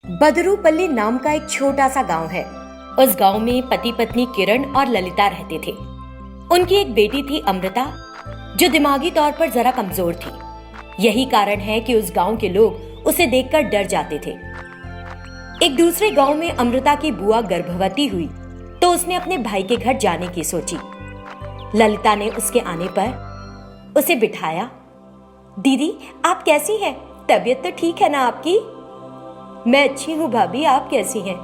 बदरूपल्ली नाम का एक छोटा सा गांव है। उस गांव में पति पत्नी किरण और ललिता रहते थे। उनकी एक बेटी थी अमृता, जो दिमागी तौर पर जरा कमजोर थी। यही कारण है कि उस गांव के लोग उसे देखकर डर जाते थे। एक दूसरे गांव में अमृता की बुआ गर्भवती हुई तो उसने अपने भाई के घर जाने की सोची। ललिता ने उसके आने पर उसे बिठाया। दीदी, आप कैसी हैं? तबीयत तो ठीक है ना आपकी? मैं अच्छी हूँ भाभी, आप कैसी हैं?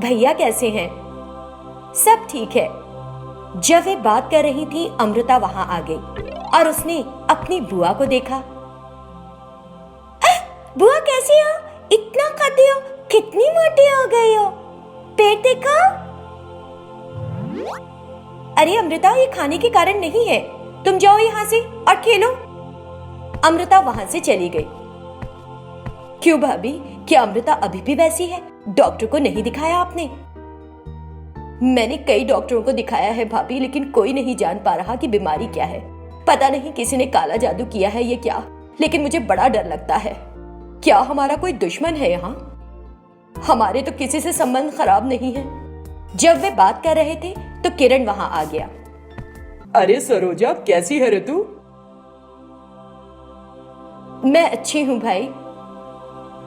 भैया कैसे हैं? सब ठीक है। जब वे बात कर रही थी, अमृता वहां आ गई और उसने अपनी बुआ को देखा। बुआ कैसी हो? इतना खाती हो, कितनी मोटी हो गई हो, पेट देखो। अरे अमृता, ये खाने के कारण नहीं है, तुम जाओ यहाँ से और खेलो। अमृता वहां से चली गई। क्यों भाभी, क्या अमृता अभी भी वैसी है? डॉक्टर को नहीं दिखाया आपने? मैंने कई डॉक्टरों को दिखाया है भाभी, लेकिन कोई नहीं जान पा रहा कि बीमारी क्या है। पता नहीं किसी ने काला जादू किया है ये क्या, लेकिन मुझे बड़ा डर लगता है। क्या हमारा कोई दुश्मन है यहाँ? हमारे तो किसी से संबंध खराब नहीं है। जब वे बात कर रहे थे तो किरण वहां आ गया। अरे सरोजा, कैसी है रे तू? मैं अच्छी हूँ भाई।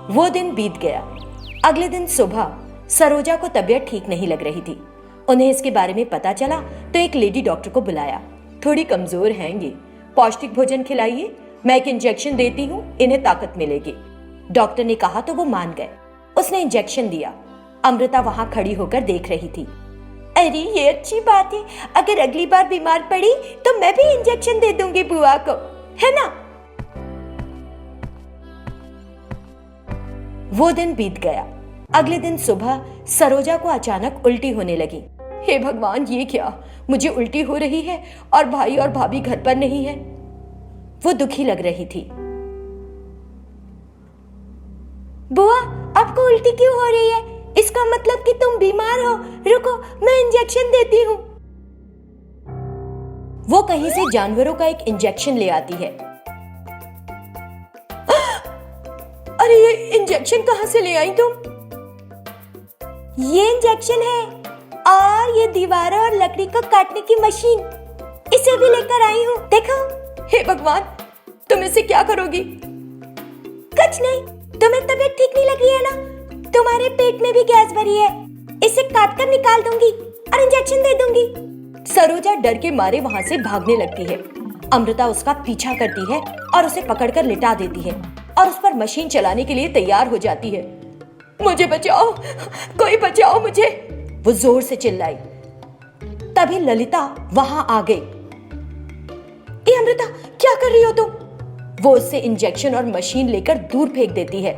वो दिन बीत गया। अगले दिन सुबह सरोजा को तबीयत ठीक नहीं लग रही थी। उन्हें इसके बारे में पता चला तो एक लेडी डॉक्टर को बुलाया। थोड़ी कमजोर हैं ये, पौष्टिक भोजन खिलाइए, मैं एक इंजेक्शन देती हूँ, इन्हें ताकत मिलेगी। डॉक्टर ने कहा तो वो मान गए। उसने इंजेक्शन दिया। अमृता वहां खड़ी होकर देख रही थी। अरे ये अच्छी बात है, अगर अगली बार बीमार पड़ी तो मैं भी इंजेक्शन दे दूंगी बुआ को, है ना? वो दिन बीत गया। अगले दिन सुबह सरोजा को अचानक उल्टी होने लगी। हे भगवान, ये क्या? मुझे उल्टी हो रही है और भाई और भाभी घर पर नहीं है। वो दुखी लग रही थी। बुआ, आपको उल्टी क्यों हो रही है? इसका मतलब कि तुम बीमार हो। रुको, मैं इंजेक्शन देती हूँ। वो कहीं से जानवरों का एक इंजेक्शन ले आती है। अरे ये इंजेक्शन कहां से ले आई तुम? ये इंजेक्शन है और ये दीवारों और लकड़ी को काटने की मशीन, इसे भी लेकर आई हूँ, देखो। हे भगवान, तुम इसे क्या करोगी? कुछ नहीं, तुम्हें तबीयत ठीक नहीं लगी है ना? तुम्हारे पेट में भी गैस भरी है, इसे काट कर निकाल दूंगी और इंजेक्शन दे दूंगी। सरोजा डर के मारे वहां से भागने लगती है। अमृता उसका पीछा करती है और उसे पकड़कर लिटा देती है और उस पर मशीन चलाने के लिए तैयार हो जाती है। मुझे बचाओ, कोई बचाओ मुझे, वो जोर से चिल्लाई। तभी ललिता वहां आ गई। ए अमृता, क्या कर रही हो तुम? वो उससे इंजेक्शन और मशीन लेकर दूर फेंक देती है।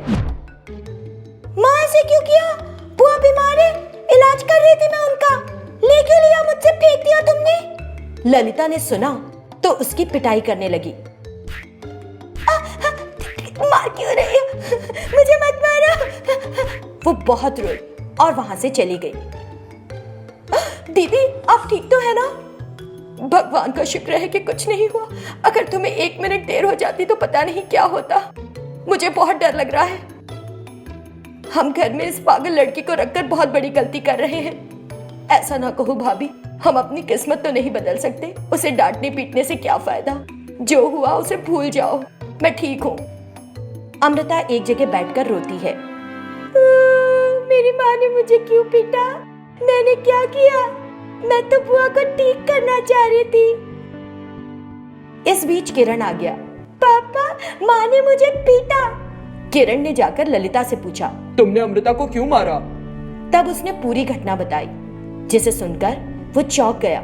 माँ, ऐसे क्यों किया? बुआ बीमार है, इलाज कर रही थी मैं उनका, ले क्यों लिया मुझसे, फेंक दिया तुमने? ललिता ने सुना तो उसकी पिटाई करने लगी। मार क्यों रही हो? मुझे मत मारो। वो बहुत रोई और वहां से चली गई। दीदी, आप ठीक तो है ना? भगवान का शुक्र है कि कुछ नहीं हुआ। अगर तुम्हें 1 मिनट देर हो जाती तो पता नहीं क्या होता। मुझे बहुत डर लग रहा है। हम घर में इस पागल लड़की को रखकर बहुत बड़ी गलती कर रहे हैं। ऐसा ना कहो भाभी, हम अपनी किस्मत तो नहीं बदल सकते। उसे डांटने पीटने से क्या फायदा? जो हुआ उसे भूल जाओ, मैं ठीक हूँ। अमृता एक जगह बैठकर रोती है। मेरी माँ ने मुझे क्यों पीटा? मैंने क्या किया? मैं तो बुआ को ठीक करना चाह रही थी। इस बीच किरण आ गया। पापा, माँ ने मुझे पीटा। किरण ने जाकर ललिता से पूछा, तुमने अमृता को क्यों मारा? तब उसने पूरी घटना बताई, जिसे सुनकर वो चौंक गया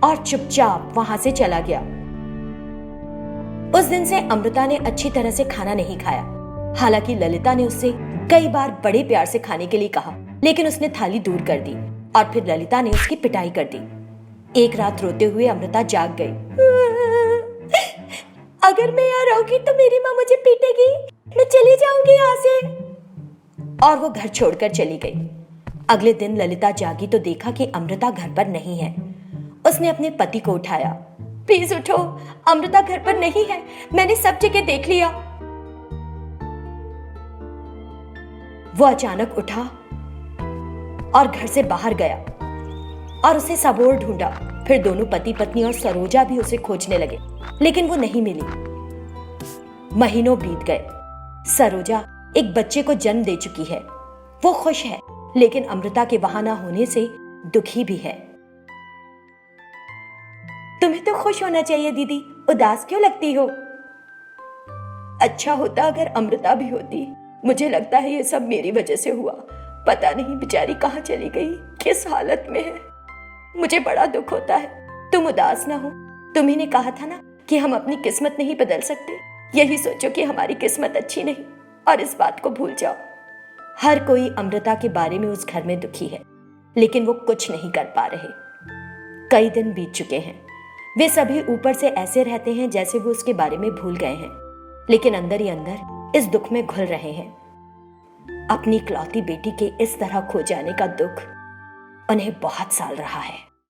और चुपचाप वहां से चला गया। उस दिन से अमृता ने अच्छी तरह से खाना नहीं खाया। हालांकि ललिता ने उससे कई बार बड़े प्यार से खाने के लिए कहा, लेकिन उसने थाली दूर कर दी और फिर ललिता ने उसकी पिटाई कर दी। एक रात रोते हुए अमृता जाग गई। अगर मैं यहाँ रहूंगी तो मेरी माँ मुझे पीटेगी, मैं चली जाऊंगी यहाँ से। और वो घर छोड़कर चली गई। अगले दिन ललिता जागी तो देखा कि अमृता घर पर नहीं है। उसने अपने पति को उठाया। प्लीज उठो, अमृता घर पर नहीं है, मैंने सब जगह देख लिया। वो अचानक उठा और घर से बाहर गया और उसे सब ओर ढूंढा। फिर दोनों पति पत्नी और सरोजा भी उसे खोजने लगे, लेकिन वो नहीं मिली। महीनों बीत गए। सरोजा एक बच्चे को जन्म दे चुकी है। वो खुश है, लेकिन अमृता के वहां ना होने से दुखी भी है। तुम्हें तो खुश होना चाहिए दीदी, उदास क्यों लगती हो? अच्छा होता अगर अमृता भी होती। मुझे लगता है ये सब मेरी वजह से हुआ। पता नहीं बेचारी कहाँ चली गई, किस हालत में है। मुझे बड़ा दुख होता है। तुम उदास ना हो। तुम्ही ने कहा था ना कि हम अपनी किस्मत नहीं बदल सकते। यही सोचो कि हमारी किस्मत अच्छी नहीं और इस बात को भूल जाओ। हर कोई अमृता के बारे में उस घर में दुखी है, लेकिन वो कुछ नहीं कर पा रहे। कई दिन बीत चुके हैं। वे सभी ऊपर से ऐसे रहते हैं जैसे वो उसके बारे में भूल गए हैं, लेकिन अंदर ही अंदर इस दुख में घुल रहे हैं। अपनी इकलौती बेटी के इस तरह खो जाने का दुख उन्हें बहुत साल रहा है।